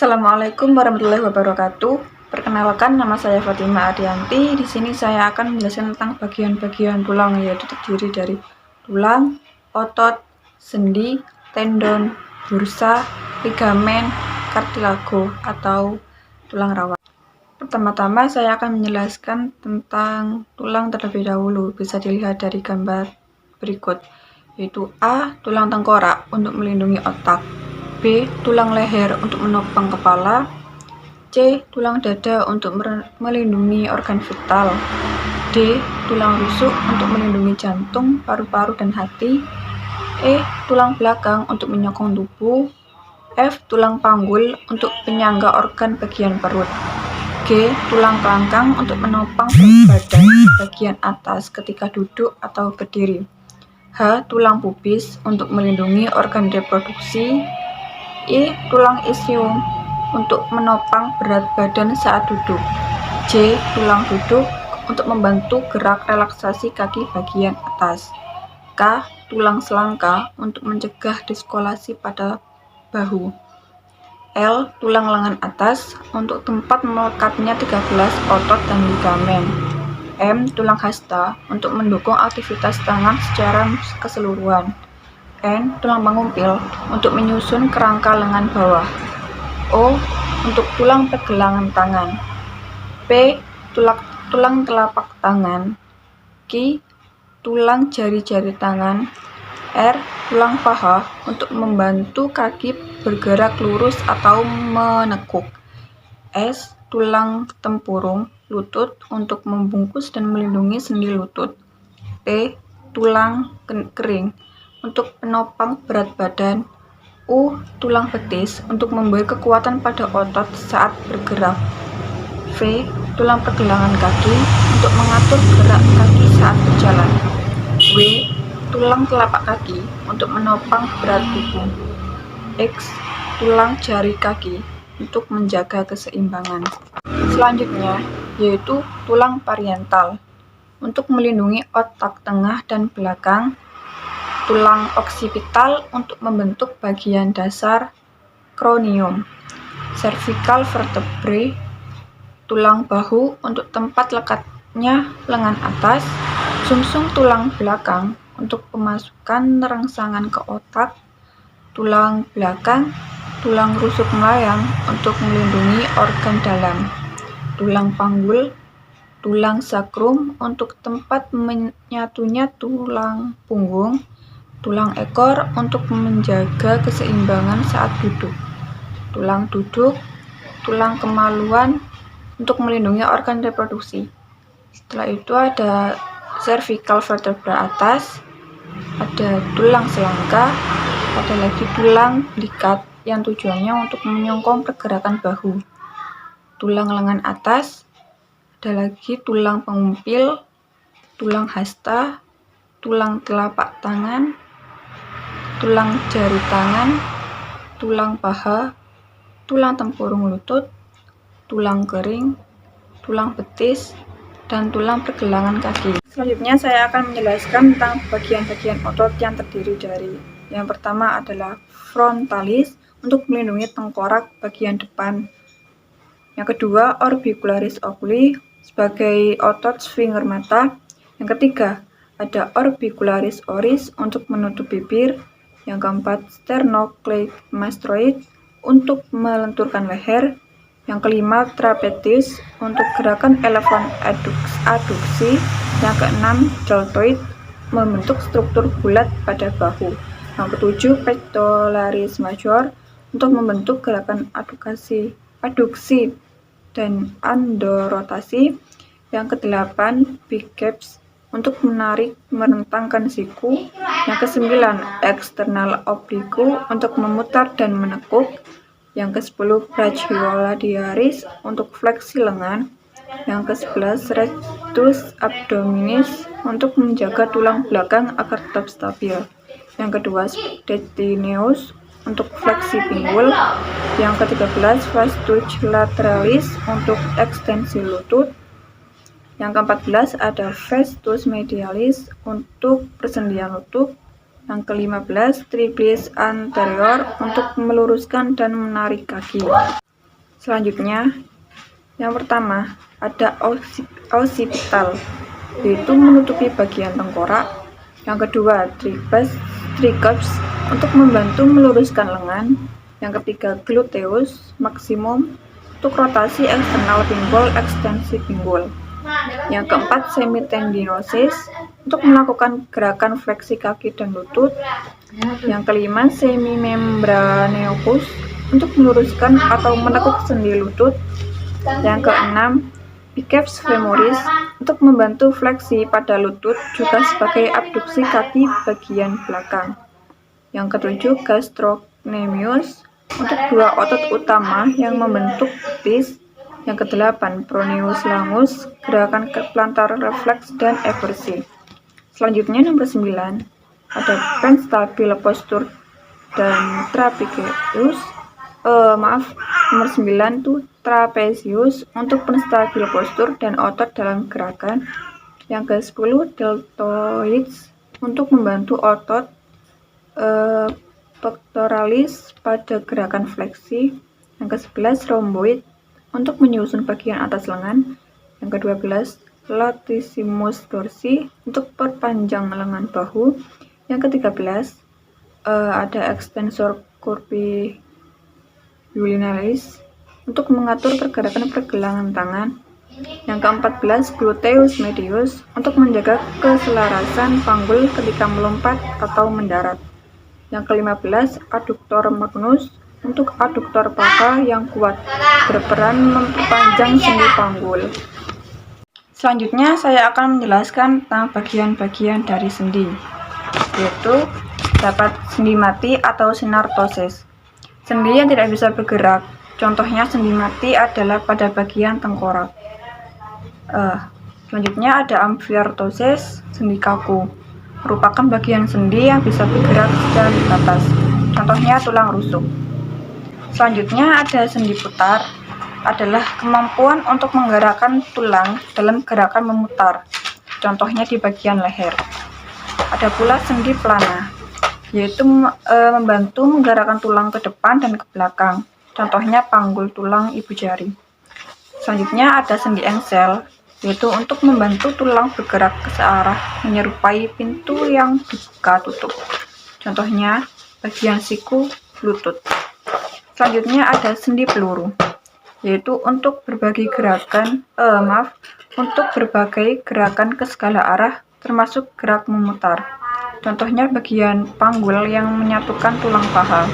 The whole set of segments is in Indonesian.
Assalamualaikum warahmatullahi wabarakatuh. Perkenalkan, nama saya Fatima Adianti. Di sini saya akan menjelaskan tentang bagian-bagian tulang, yaitu terdiri dari tulang, otot, sendi, tendon, bursa, ligamen, kartilago atau tulang rawan. Pertama-tama saya akan menjelaskan tentang tulang terlebih dahulu. Bisa dilihat dari gambar berikut, yaitu A. Tulang tengkorak untuk melindungi otak, B. Tulang leher untuk menopang kepala, C. Tulang dada untuk melindungi organ vital, D. Tulang rusuk untuk melindungi jantung, paru-paru, dan hati, E. Tulang belakang untuk menyokong tubuh, F. Tulang panggul untuk penyangga organ bagian perut, G. Tulang kelangkang untuk menopang badan bagian atas ketika duduk atau berdiri, H. Tulang pubis untuk melindungi organ reproduksi, I. Tulang isium untuk menopang berat badan saat duduk, J. Tulang duduk untuk membantu gerak relaksasi kaki bagian atas, K. Tulang selangka untuk mencegah diskolasi pada bahu, L. Tulang lengan atas untuk tempat melekatnya 13 otot dan ligamen, M. Tulang hasta untuk mendukung aktivitas tangan secara keseluruhan, N. Tulang pangumpil untuk menyusun kerangka lengan bawah, O. Untuk tulang pergelangan tangan, P. Tulang telapak tangan, Q. Tulang jari-jari tangan, R. Tulang paha untuk membantu kaki bergerak lurus atau menekuk, S. Tulang tempurung lutut untuk membungkus dan melindungi sendi lutut, T. Tulang kering untuk penopang berat badan, U. Tulang betis untuk memberi kekuatan pada otot saat bergerak, V. Tulang pergelangan kaki untuk mengatur gerak kaki saat berjalan, W. Tulang telapak kaki untuk menopang berat tubuh, X. Tulang jari kaki untuk menjaga keseimbangan. Selanjutnya yaitu tulang parietal untuk melindungi otak tengah dan belakang, tulang oksipital untuk membentuk bagian dasar kranium, cervical vertebrae, tulang bahu untuk tempat lekatnya lengan atas, sumsum tulang belakang untuk pemasukan rangsangan ke otak, tulang belakang, tulang rusuk melayang untuk melindungi organ dalam, tulang panggul, tulang sakrum untuk tempat menyatunya tulang punggung, tulang ekor untuk menjaga keseimbangan saat duduk, tulang duduk, tulang kemaluan untuk melindungi organ reproduksi. Setelah itu ada cervical vertebra atas, ada tulang selangka, ada lagi tulang belikat yang tujuannya untuk menyokong pergerakan bahu, tulang lengan atas, ada lagi tulang pengumpil, tulang hasta, tulang telapak tangan, tulang jari tangan, tulang paha, tulang tempurung lutut, tulang kering, tulang betis, dan tulang pergelangan kaki. Selanjutnya saya akan menjelaskan tentang bagian-bagian otot yang terdiri dari, yang pertama adalah frontalis untuk melindungi tengkorak bagian depan, yang kedua orbicularis oculi sebagai otot sfinger mata, yang ketiga ada orbicularis oris untuk menutup bibir, yang keempat sternocleidomastoid untuk melenturkan leher, yang kelima trapezius untuk gerakan elephant adduksi, yang keenam deltoid membentuk struktur bulat pada bahu, yang ketujuh pectoralis major untuk membentuk gerakan adduksi dan andorotasi, yang kedelapan biceps untuk menarik merentangkan siku, yang kesembilan external oblique untuk memutar dan menekuk, yang ke-10 brachioradialis untuk fleksi lengan, yang ke-11 rectus abdominis untuk menjaga tulang belakang agar tetap stabil, yang kedua splenius untuk fleksi pinggul, yang ke-13 vastus lateralis untuk ekstensi lutut, yang ke-14 ada vastus medialis untuk persendian lutut, yang ke-15 triplex anterior untuk meluruskan dan menarik kaki. Selanjutnya, yang pertama ada occipital, yaitu menutupi bagian tengkorak. Yang kedua, triceps untuk membantu meluruskan lengan. Yang ketiga, gluteus maximum untuk rotasi eksternal pinggul, ekstensi pinggul. Yang keempat, semitendinosus untuk melakukan gerakan fleksi kaki dan lutut. Yang kelima, semimembraneous untuk meluruskan atau menekuk sendi lutut. Yang keenam, biceps femoris untuk membantu fleksi pada lutut, juga sebagai abduksi kaki bagian belakang. Yang ketujuh, gastrocnemius untuk dua otot utama yang membentuk betis. Yang kedelapan, proneus longus, gerakan plantar refleks dan eversi. Selanjutnya nomor 9, ada penstabil postur dan trapezius. Nomor 9 tuh trapezius untuk penstabil postur dan otot dalam gerakan. Yang ke-10, deltoids untuk membantu otot pectoralis pada gerakan fleksi. Yang ke-11, rhomboid untuk menyusun bagian atas lengan. Yang ke-12, latissimus dorsi untuk perpanjang lengan bahu. Yang ke-13, ada extensor curvi ulinaris untuk mengatur pergerakan pergelangan tangan. Yang ke-14, gluteus medius untuk menjaga keselarasan panggul ketika melompat atau mendarat. Yang ke-15, adduktor magnus untuk aduktor paha yang kuat, berperan memperpanjang sendi panggul. Selanjutnya saya akan menjelaskan tentang bagian-bagian dari sendi, yaitu dapat sendi mati atau synartosis. Sendi yang tidak bisa bergerak, contohnya sendi mati adalah pada bagian tengkorak. Selanjutnya ada amfiartosis, sendi kaku, merupakan bagian sendi yang bisa bergerak secara terbatas, contohnya tulang rusuk. Selanjutnya ada sendi putar, adalah kemampuan untuk menggerakkan tulang dalam gerakan memutar, contohnya di bagian leher. Ada pula sendi plana, yaitu membantu menggerakkan tulang ke depan dan ke belakang, contohnya panggul tulang ibu jari. Selanjutnya ada sendi engsel, yaitu untuk membantu tulang bergerak ke searah menyerupai pintu yang dibuka tutup, contohnya bagian siku, lutut. Selanjutnya ada sendi peluru, yaitu untuk berbagai gerakan ke segala arah, termasuk gerak memutar, contohnya bagian panggul yang menyatukan tulang paha.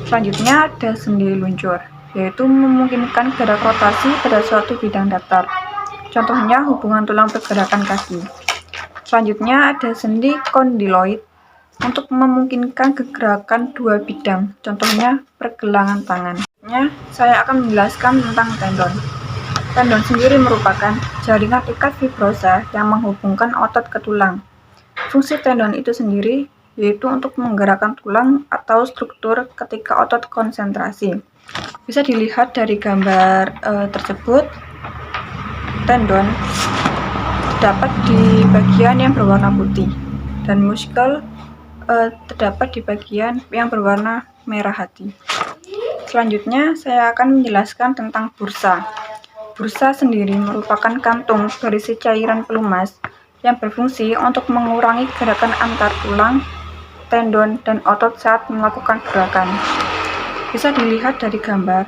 Selanjutnya ada sendi luncur, yaitu memungkinkan gerak rotasi pada suatu bidang datar, contohnya hubungan tulang pergerakan kaki. Selanjutnya ada sendi kondyloid untuk memungkinkan kegerakan dua bidang, contohnya pergelangan tangan. Saya akan menjelaskan tentang tendon. Tendon sendiri merupakan jaringan ikat fibrosa yang menghubungkan otot ke tulang. Fungsi tendon itu sendiri yaitu untuk menggerakkan tulang atau struktur ketika otot konsentrasi. Bisa dilihat dari gambar tersebut. Tendon terdapat di bagian yang berwarna putih dan muskel terdapat di bagian yang berwarna merah hati. Selanjutnya saya akan menjelaskan tentang bursa. Bursa sendiri merupakan kantung berisi cairan pelumas yang berfungsi untuk mengurangi gerakan antar tulang, tendon, dan otot saat melakukan gerakan. Bisa dilihat dari gambar,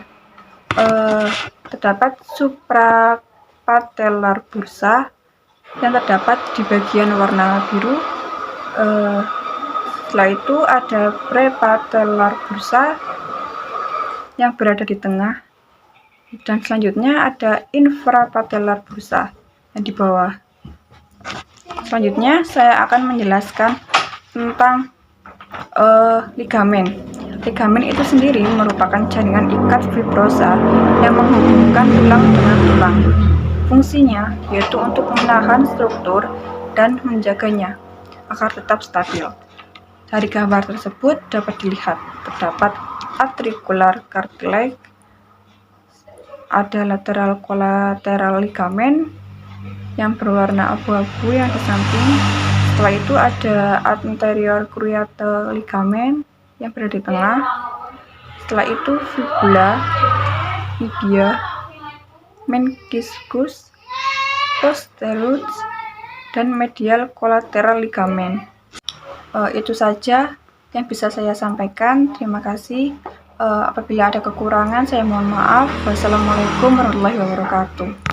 terdapat suprapatellar bursa yang terdapat di bagian warna biru. Setelah itu ada prepatellar bursa yang berada di tengah, dan selanjutnya ada infrapatellar bursa yang di bawah. Selanjutnya saya akan menjelaskan tentang ligamen. Ligamen itu sendiri merupakan jaringan ikat fibrosa yang menghubungkan tulang dengan tulang. Fungsinya yaitu untuk menahan struktur dan menjaganya agar tetap stabil. Dari gambar tersebut dapat dilihat terdapat atricular cartilage, ada lateral collateral ligamen yang berwarna abu-abu yang di samping. Setelah itu ada anterior cruciate ligamen yang berada di tengah. Setelah itu fibula tibia, meniscus, posterus, dan medial collateral ligamen. Itu saja yang bisa saya sampaikan. Terima kasih. Apabila ada kekurangan, saya mohon maaf. Wassalamualaikum warahmatullahi wabarakatuh.